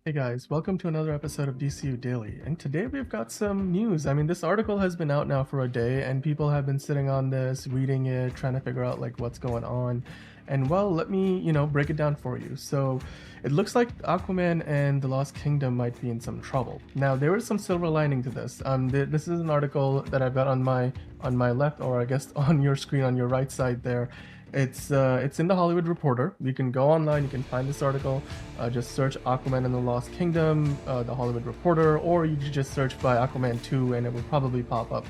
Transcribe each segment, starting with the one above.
Hey guys, welcome to another episode of DCU Daily. And today we've got some news. I mean, this article has been out now for a day and people have been sitting on this, reading it, trying to figure out like what's going on. And well, let me, break it down for you. So, it looks like Aquaman and the Lost Kingdom might be in some trouble. Now, there is some silver lining to this. This is an article that I've got on my left, or I guess on your screen on your right side there. It's in the Hollywood Reporter. You can go online, you can find this article. Just search Aquaman and the Lost Kingdom, the Hollywood Reporter, or you can just search by Aquaman 2 and it will probably pop up.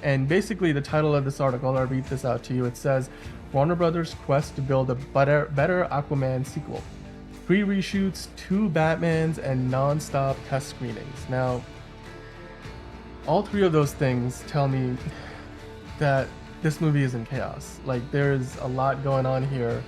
And basically, the title of this article, I'll read this out to you. It says, Warner Brothers quest to build a better Aquaman sequel. 3 reshoots, 2 Batmans, and non-stop test screenings. Now, all 3 of those things tell me that this movie is in chaos. Like, there's a lot going on here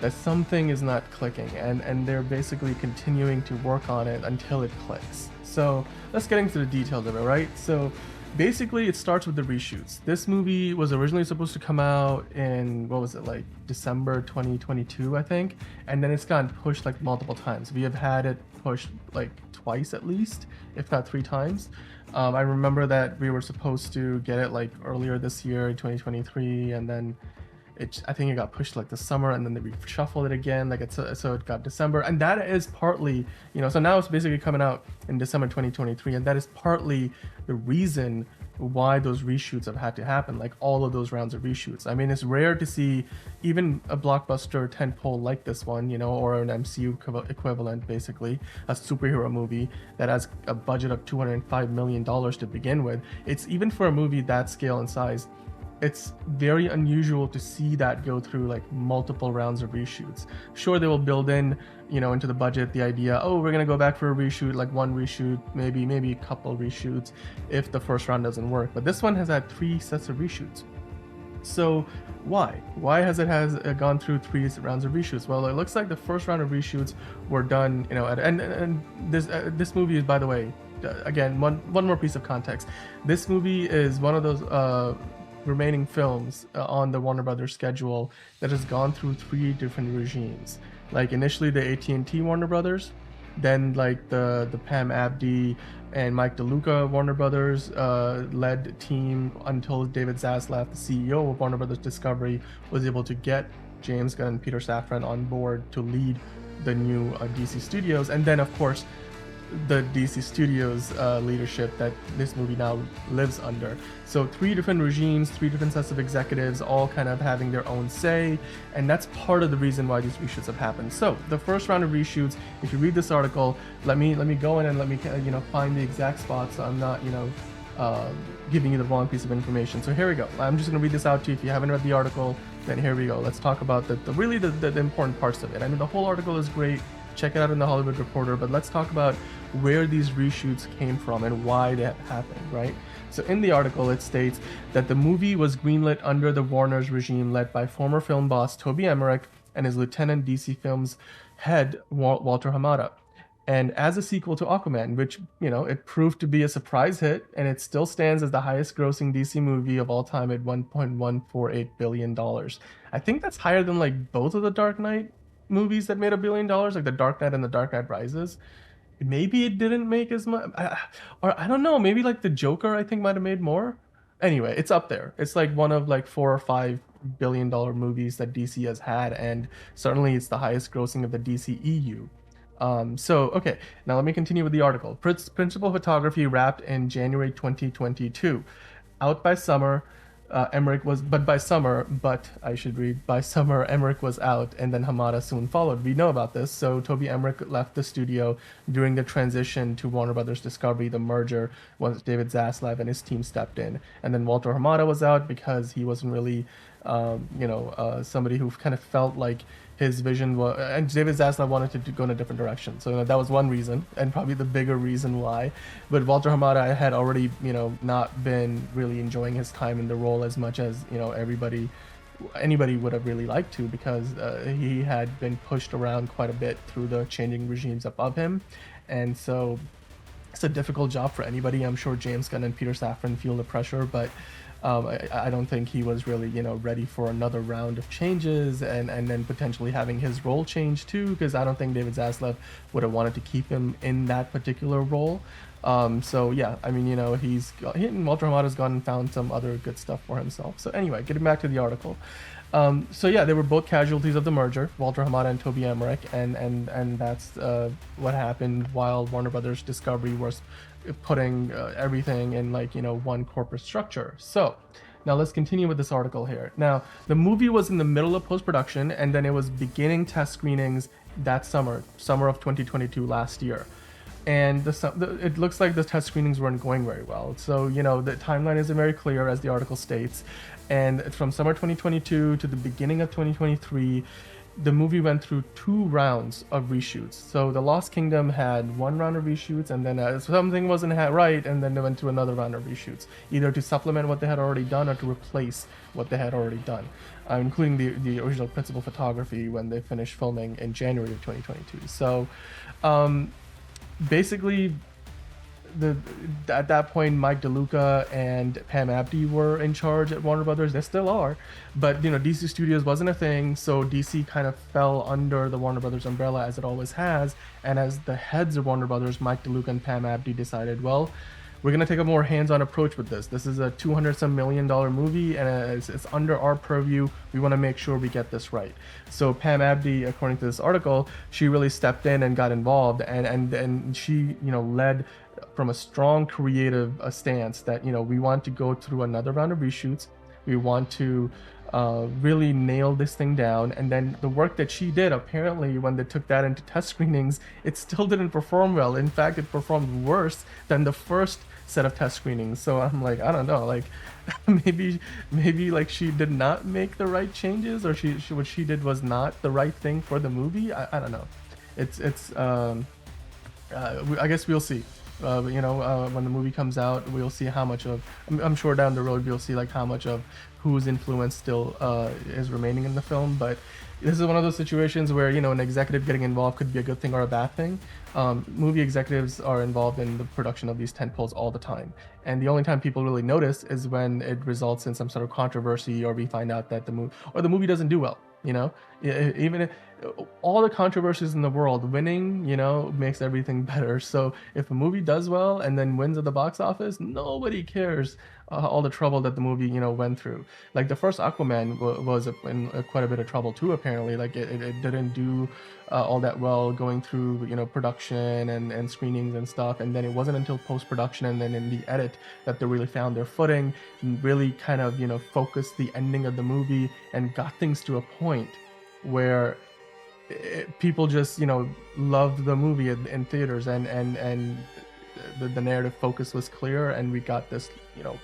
that something is not clicking, and they're basically continuing to work on it until it clicks. So let's get into the details of it, right? So basically it starts with the reshoots. This movie was originally supposed to come out in, what was it, like December 2022, I think, and then it's gotten pushed like multiple times. We have had it pushed like twice at least, if not 3 times. I remember that we were supposed to get it like earlier this year in 2023, and then I think it got pushed like the summer, and then they reshuffled it again, like so it got December, and that is partly, so now it's basically coming out in December 2023, and that is partly the reason why those reshoots have had to happen, like all of those rounds of reshoots. I mean, it's rare to see even a blockbuster tentpole like this one, or an MCU equivalent, basically a superhero movie that has a budget of $205 million to begin with. It's even for a movie that scale and size, it's very unusual to see that go through like multiple rounds of reshoots. Sure, they will build in, into the budget the idea, oh, we're gonna go back for a reshoot, like 1 reshoot, maybe a couple reshoots if the first round doesn't work. But this one has had 3 sets of reshoots. So why has it gone through 3 rounds of reshoots? Well, it looks like the first round of reshoots were done, and this movie is, by the way, again, one more piece of context. This movie is one of those remaining films on the Warner Brothers schedule that has gone through 3 different regimes. Like initially the AT&T Warner Brothers, then like the Pam Abdi and Mike DeLuca Warner Brothers led team until David Zaslav, the CEO of Warner Brothers Discovery, was able to get James Gunn and Peter Safran on board to lead the new DC Studios, and then of course the DC Studios leadership that this movie now lives under. So 3 different regimes, 3 different sets of executives, all kind of having their own say, and that's part of the reason why these reshoots have happened. So the first round of reshoots, if you read this article, let me go in and let me find the exact spots, so I'm not giving you the wrong piece of information. So here we go. I'm just going to read this out to you. If you haven't read the article, then here we go. Let's talk about the important parts of it. I mean, the whole article is great. Check it out in the Hollywood Reporter, but let's talk about where these reshoots came from and why they happened, right? So in the article, it states that the movie was greenlit under the Warner's regime led by former film boss Toby Emmerich and his lieutenant DC Films head Walter Hamada. And as a sequel to Aquaman, which, it proved to be a surprise hit, and it still stands as the highest grossing DC movie of all time at $1.148 billion. I think that's higher than like both of the Dark Knight movies that made $1 billion, like The Dark Knight and The Dark Knight Rises. Maybe it didn't make as much, or I don't know, maybe like The Joker I think might have made more. Anyway, it's up there. It's like one of like 4 or 5 billion-dollar movies that DC has had, and certainly it's the highest grossing of the DCEU. So okay, now let me continue with the article. Principal photography wrapped in January 2022. Out by summer, Emmerich was, but by summer, Emmerich was out, and then Hamada soon followed. We know about this. So Toby Emmerich left the studio during the transition to Warner Brothers Discovery, the merger, once David Zaslav and his team stepped in. And then Walter Hamada was out because he wasn't really, somebody who kind of felt like his vision was, and David Zaslav wanted to go in a different direction. So that was one reason, and probably the bigger reason why. But Walter Hamada had already, not been really enjoying his time in the role as much as, anybody would have really liked to, because he had been pushed around quite a bit through the changing regimes above him. And so it's a difficult job for anybody. I'm sure James Gunn and Peter Safran feel the pressure, but I don't think he was really, ready for another round of changes and then potentially having his role change too, because I don't think David Zaslav would have wanted to keep him in that particular role. So yeah, I mean, Walter Hamada's gone and found some other good stuff for himself. So anyway, getting back to the article. So yeah, they were both casualties of the merger, Walter Hamada and Toby Emmerich, and that's what happened while Warner Brothers Discovery was putting everything in one corporate structure. So now let's continue with this article here. Now the movie was in the middle of post-production, and then it was beginning test screenings that summer of 2022 last year. And it looks like the test screenings weren't going very well. So, the timeline isn't very clear, as the article states. And from summer 2022 to the beginning of 2023, the movie went through 2 rounds of reshoots. So The Lost Kingdom had 1 round of reshoots, and then something wasn't right, and then they went to another round of reshoots, either to supplement what they had already done or to replace what they had already done, including the original principal photography when they finished filming in January of 2022. So, basically, at that point, Mike DeLuca and Pam Abdy were in charge at Warner Brothers. They still are, but DC Studios wasn't a thing, so DC kind of fell under the Warner Brothers umbrella, as it always has. And as the heads of Warner Brothers, Mike DeLuca and Pam Abdy decided, well, we're gonna take a more hands-on approach with this. This is a $200-some million movie, and it's under our purview. We want to make sure we get this right. So Pam Abdy, according to this article, she really stepped in and got involved, and she led from a strong creative stance that we want to go through another round of reshoots. We want to really nail this thing down. And then the work that she did, apparently when they took that into test screenings, it still didn't perform well. In fact, it performed worse than the first set of test screenings. So I'm like, I don't know, like maybe like she did not make the right changes, or she what she did was not the right thing for the movie. I don't know. I guess we'll see. When the movie comes out, we'll see how much of, I'm sure down the road we'll see like how much of whose influence still is remaining in the film. But this is one of those situations where an executive getting involved could be a good thing or a bad thing. Movie executives are involved in the production of these tentpoles all the time, and the only time people really notice is when it results in some sort of controversy, or we find out that the movie doesn't do well. Even if all the controversies in the world, winning, makes everything better. So if a movie does well and then wins at the box office, nobody cares all the trouble that the movie, went through. Like the first Aquaman was in quite a bit of trouble too, apparently. Like it didn't do all that well going through, production and screenings and stuff. And then it wasn't until post-production and then in the edit that they really found their footing and really kind of, focused the ending of the movie and got things to a point where people just loved the movie in theaters, and the narrative focus was clear, and we got this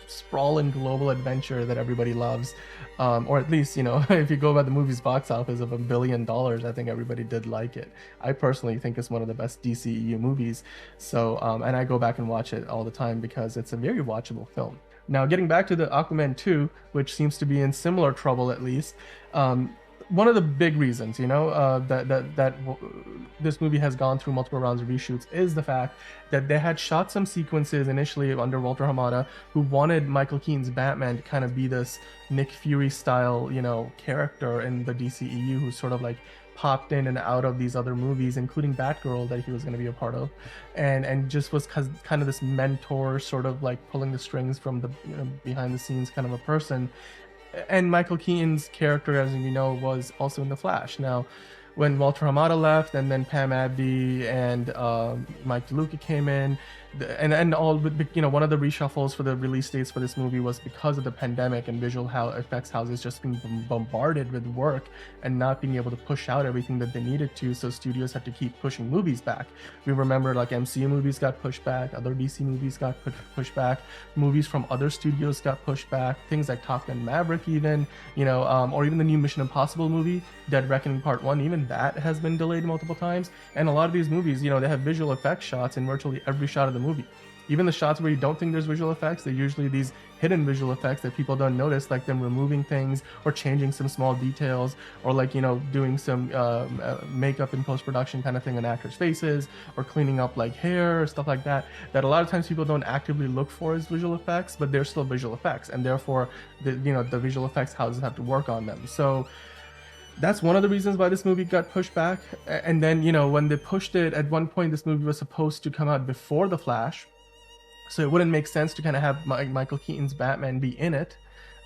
sprawling global adventure that everybody loves, or at least if you go by the movie's box office of $1 billion, I think everybody did like it. I personally think it's one of the best DCEU movies, so and I go back and watch it all the time because it's a very watchable film. Now, getting back to the Aquaman 2, which seems to be in similar trouble, at least, one of the big reasons, that this movie has gone through multiple rounds of reshoots is the fact that they had shot some sequences initially under Walter Hamada, who wanted Michael Keaton's Batman to kind of be this Nick Fury style, character in the DCEU, who sort of like popped in and out of these other movies, including Batgirl that he was going to be a part of, and just was kind of this mentor, sort of like pulling the strings from the behind the scenes kind of a person. And Michael Keaton's character, as you know, was also in The Flash. Now, when Walter Hamada left, and then Pam Abdy and Mike DeLuca came in, and all, one of the reshuffles for the release dates for this movie was because of the pandemic and visual effects houses just being bombarded with work and not being able to push out everything that they needed to, so studios had to keep pushing movies back. We remember like MCU movies got pushed back, other DC movies got pushed back, movies from other studios got pushed back, things like Top Gun Maverick even, or even the new Mission Impossible movie, Dead Reckoning Part 1, even that has been delayed multiple times. And a lot of these movies, they have visual effects shots in virtually every shot of the the movie. Even the shots where you don't think there's visual effects, they're usually these hidden visual effects that people don't notice, like them removing things or changing some small details, or like, you know, doing some makeup in post-production kind of thing on actors' faces, or cleaning up like hair or stuff like that, that a lot of times people don't actively look for as visual effects, but they're still visual effects, and therefore the visual effects houses have to work on them. So that's one of the reasons why this movie got pushed back. And then, you know, when they pushed it, at one point this movie was supposed to come out before The Flash, so it wouldn't make sense to kind of have Michael Keaton's Batman be in it,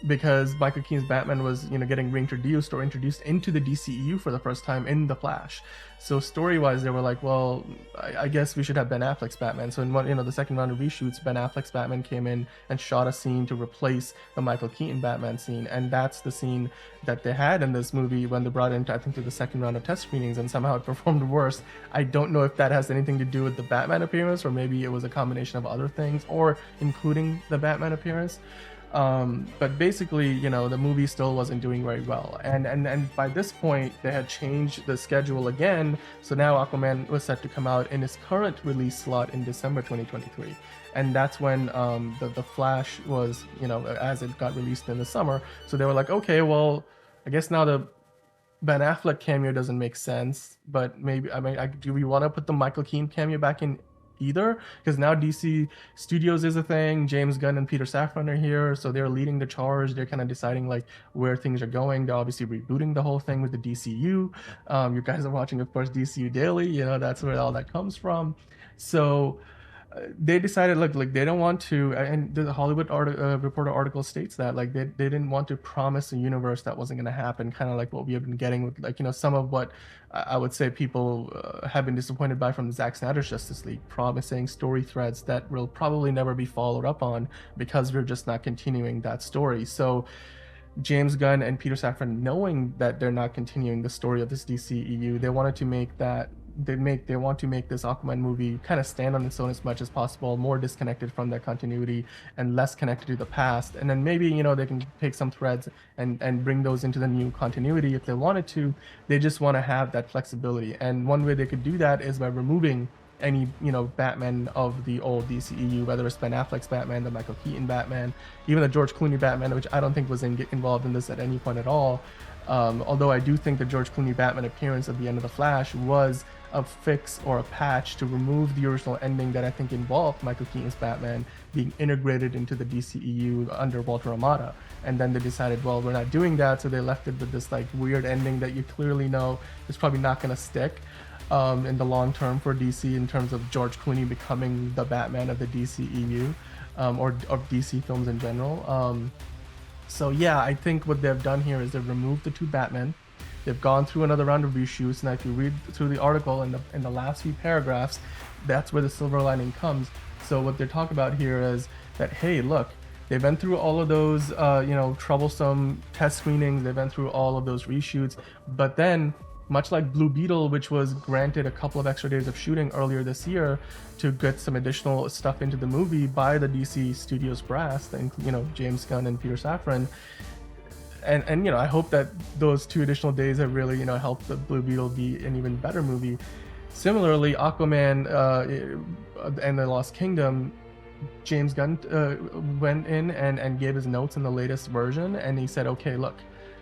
because Michael Keaton's Batman was, you know, getting reintroduced or introduced into the DCEU for the first time in The Flash. So story-wise, they were like, well, I guess we should have Ben Affleck's Batman. So in one, you know, the second round of reshoots, Ben Affleck's Batman came in and shot a scene to replace the Michael Keaton Batman scene, and that's the scene that they had in this movie when they brought it into, I think, to the second round of test screenings, and somehow it performed worse. I don't know if that has anything to do with the Batman appearance, or maybe it was a combination of other things, or including the Batman appearance. But basically, you know, the movie still wasn't doing very well, and by this point they had changed the schedule again, so now Aquaman was set to come out in its current release slot in December 2023, and that's when the Flash was, you know, as it got released in the summer. So they were like, okay, well, I guess now the Ben Affleck cameo doesn't make sense, but maybe, I mean, do we want to put the Michael Keaton cameo back in either? Because now DC Studios is a thing. James Gunn and Peter Safran are here, so they're leading the charge. They're kind of deciding like where things are going. They're obviously rebooting the whole thing with the DCU. You guys are watching, of course, DCU Daily. You know, that's where all that comes from. So they decided, like they don't want to, and the Hollywood Reporter article states that like they didn't want to promise a universe that wasn't going to happen, kind of like what we have been getting with, like, you know, some of what I would say people have been disappointed by from Zack Snyder's Justice League, promising story threads that will probably never be followed up on because we're just not continuing that story. So James Gunn and Peter Safran, knowing that they're not continuing the story of this DCEU, they wanted to make that they want to make this Aquaman movie kind of stand on its own as much as possible, more disconnected from that continuity and less connected to the past. And then maybe, you know, they can take some threads and bring those into the new continuity if they wanted to. They just want to have that flexibility. And one way they could do that is by removing any, you know, Batman of the old DCEU, whether it's Ben Affleck's Batman, the Michael Keaton Batman, even the George Clooney Batman, which I don't think was involved in this at any point at all. Although I do think the George Clooney Batman appearance at the end of The Flash was a fix or a patch to remove the original ending that I think involved Michael Keaton's Batman being integrated into the DCEU under Walter Amada. And then they decided, well, we're not doing that, so they left it with this like weird ending that you clearly know is probably not going to stick in the long term for DC, in terms of George Clooney becoming the Batman of the DCEU, or of DC films in general. So yeah, I think what they've done here is they've removed the two Batmen. They've gone through another round of reshoots, and if you read through the article in the last few paragraphs, that's where the silver lining comes. So what they're talking about here is that, hey, look, they went through all of those, you know, troublesome test screenings. They went through all of those reshoots, but then, much like Blue Beetle, which was granted a couple of extra days of shooting earlier this year to get some additional stuff into the movie by the DC Studios brass, you know, James Gunn and Peter Safran. And you know, I hope that those 2 additional days have really, you know, helped the Blue Beetle be an even better movie. Similarly, Aquaman and the Lost Kingdom, James Gunn went in and gave his notes in the latest version, and he said, okay, look,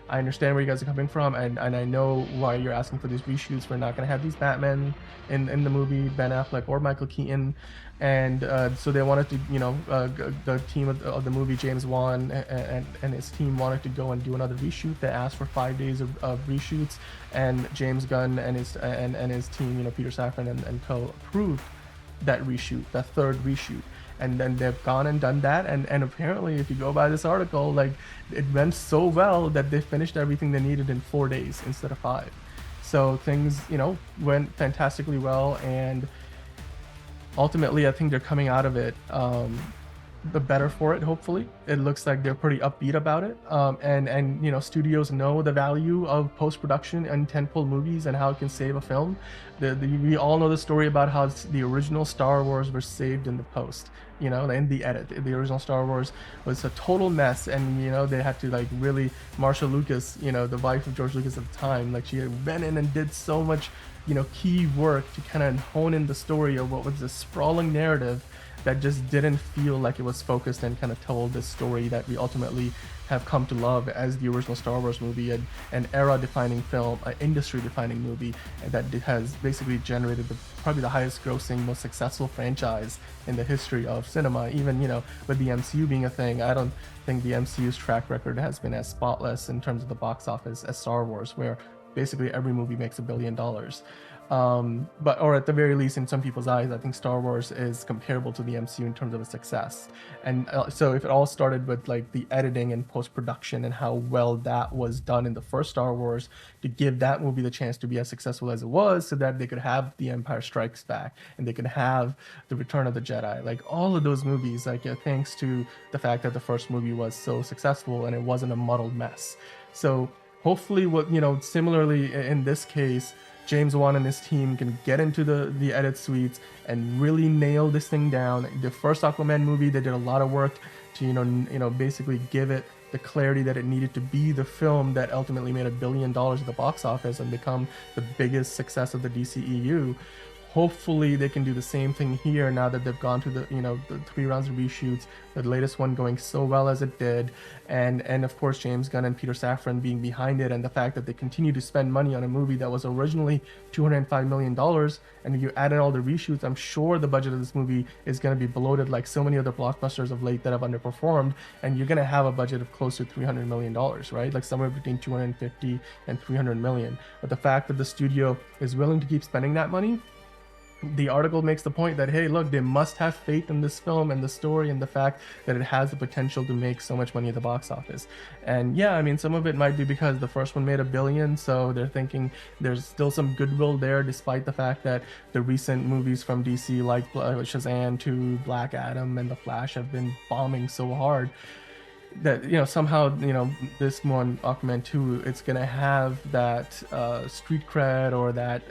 I understand where you guys are coming from, and I know why you're asking for these reshoots. We're not going to have these Batmen in the movie, Ben Affleck or Michael Keaton. And so they wanted to, you know, the team of the movie, James Wan and his team, wanted to go and do another reshoot. They asked for 5 days of reshoots, and James Gunn and his team, you know, Peter Safran and co, approved that reshoot, that third reshoot. And then they've gone and done that, and apparently, if you go by this article, like, it went so well that they finished everything they needed in 4 days instead of 5. So things, you know, went fantastically well, and ultimately I think they're coming out of it the better for it. Hopefully, it looks like they're pretty upbeat about it. And studios know the value of post production and tentpole movies and how it can save a film. We all know the story about how the original Star Wars were saved in the post. In the edit, the original Star Wars was a total mess, and they had to like really Marsha Lucas, the wife of George Lucas at the time, like she had went in and did so much key work to kind of hone in the story of what was this sprawling narrative that just didn't feel like it was focused and kind of told this story that we ultimately have come to love as the original Star Wars movie, and an era-defining film, an industry-defining movie that has basically generated probably the highest grossing, most successful franchise in the history of cinema. Even with the MCU being a thing, I don't think the MCU's track record has been as spotless in terms of the box office as Star Wars, where basically every movie makes $1 billion. Or at the very least, in some people's eyes, I think Star Wars is comparable to the MCU in terms of its success. And so if it all started with like the editing and post-production and how well that was done in the first Star Wars to give that movie the chance to be as successful as it was, so that they could have The Empire Strikes Back and they could have The Return of the Jedi, like all of those movies, like thanks to the fact that the first movie was so successful and it wasn't a muddled mess. So hopefully similarly in this case, James Wan and his team can get into the edit suites and really nail this thing down. The first Aquaman movie, they did a lot of work to basically give it the clarity that it needed to be the film that ultimately made $1 billion at the box office and become the biggest success of the DCEU. Hopefully they can do the same thing here now that they've gone through the 3 rounds of reshoots, the latest one going so well as it did, and of course James Gunn and Peter Safran being behind it, and the fact that they continue to spend money on a movie that was originally $205 million, and you add in all the reshoots, I'm sure the budget of this movie is going to be bloated like so many other blockbusters of late that have underperformed, and you're going to have a budget of close to $300 million, right? Like somewhere between 250 and 300 million. But the fact that the studio is willing to keep spending that money, the article makes the point that, hey, look, they must have faith in this film and the story and the fact that it has the potential to make so much money at the box office. And yeah, I mean, some of it might be because the first one made $1 billion, so they're thinking there's still some goodwill there, despite the fact that the recent movies from DC, like Shazam 2, Black Adam, and The Flash, have been bombing so hard that somehow this one, Aquaman 2, it's gonna have that street cred or that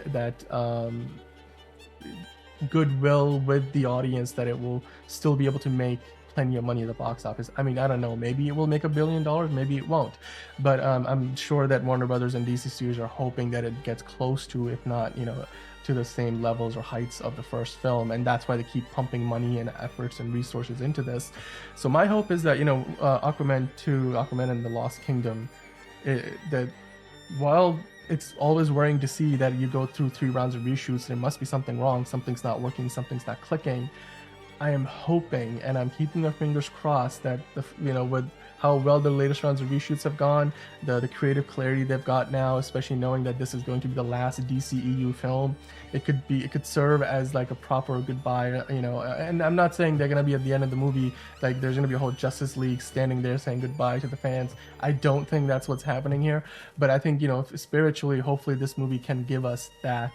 goodwill with the audience that it will still be able to make plenty of money at the box office. I mean, I don't know, maybe it will make $1 billion, maybe it won't, but I'm sure that Warner Brothers and DC Studios are hoping that it gets close to, if not to the same levels or heights of the first film, and that's why they keep pumping money and efforts and resources into this. So my hope is that Aquaman 2, Aquaman and the Lost Kingdom, that while it's always worrying to see that you go through 3 rounds of reshoots, there must be something wrong, something's not working, something's not clicking. I am hoping, and I'm keeping my fingers crossed, that with how well the latest rounds of reshoots have gone, the creative clarity they've got now, especially knowing that this is going to be the last DCEU film, it could serve as like a proper goodbye, and I'm not saying they're gonna be at the end of the movie, like there's gonna be a whole Justice League standing there saying goodbye to the fans. I don't think that's what's happening here, but I think spiritually, hopefully this movie can give us that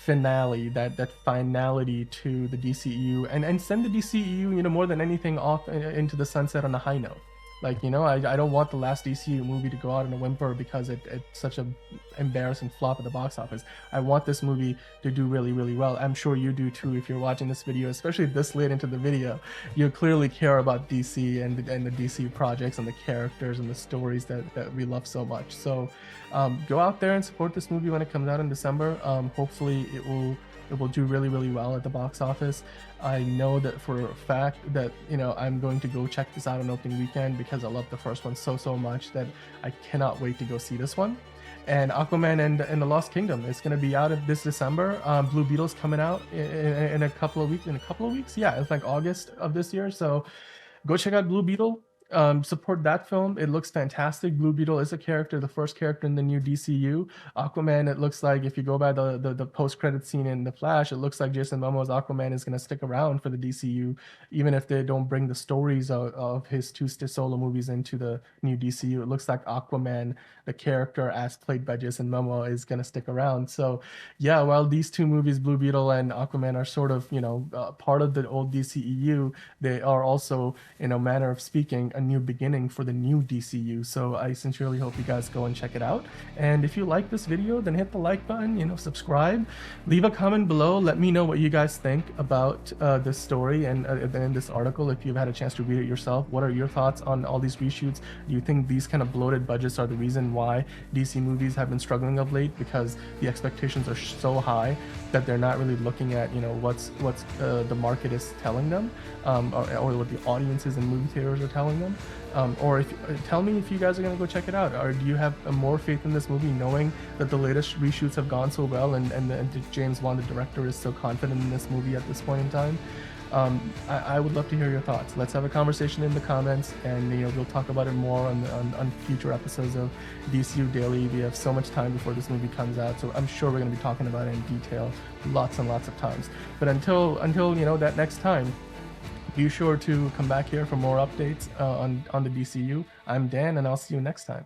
finale, that finality to the DCEU, and send the DCEU more than anything off into the sunset on a high note. Like, I don't want the last DCU movie to go out in a whimper because it's such an embarrassing flop at the box office. I want this movie to do really, really well. I'm sure you do too if you're watching this video, especially this late into the video. You clearly care about DC and the DC projects and the characters and the stories that we love so much. So go out there and support this movie when it comes out in December. Hopefully it will do really, really well at the box office. I know that for a fact that I'm going to go check this out on opening weekend because I love the first one so much that I cannot wait to go see this one. And Aquaman and the Lost Kingdom is going to be out this December. Blue Beetle's coming out in a couple of weeks. Yeah, it's like August of this year. So go check out Blue Beetle. support that film. It looks fantastic. Blue Beetle is a character, the first character in the new DCU. Aquaman, it looks like if you go by the post credit scene in The Flash, it looks like Jason Momoa's Aquaman is going to stick around for the DCU, even if they don't bring the stories of his two solo movies into the new DCU. It looks like Aquaman, the character as played by Jason Momoa, is going to stick around. So, yeah, while these two movies, Blue Beetle and Aquaman, are sort of part of the old DCEU, they are also, in a manner of speaking, a new beginning for the new DCU. So I sincerely hope you guys go and check it out. And if you like this video, then hit the like button, subscribe, leave a comment below. Let me know what you guys think about this story and then this article. If you've had a chance to read it yourself, what are your thoughts on all these reshoots? Do you think these kind of bloated budgets are the reason why DC movies have been struggling of late, because the expectations are so high that they're not really looking at what's the market is telling them, or what the audiences in movie theaters are telling them? Or if tell me if you guys are gonna go check it out, or do you have more faith in this movie, knowing that the latest reshoots have gone so well, and James Wan, the director, is so confident in this movie at this point in time? I would love to hear your thoughts. Let's have a conversation in the comments, and we'll talk about it more on future episodes of DCU Daily. We have so much time before this movie comes out, so I'm sure we're going to be talking about it in detail lots and lots of times. But until that next time, be sure to come back here for more updates on the DCU. I'm Dan, and I'll see you next time.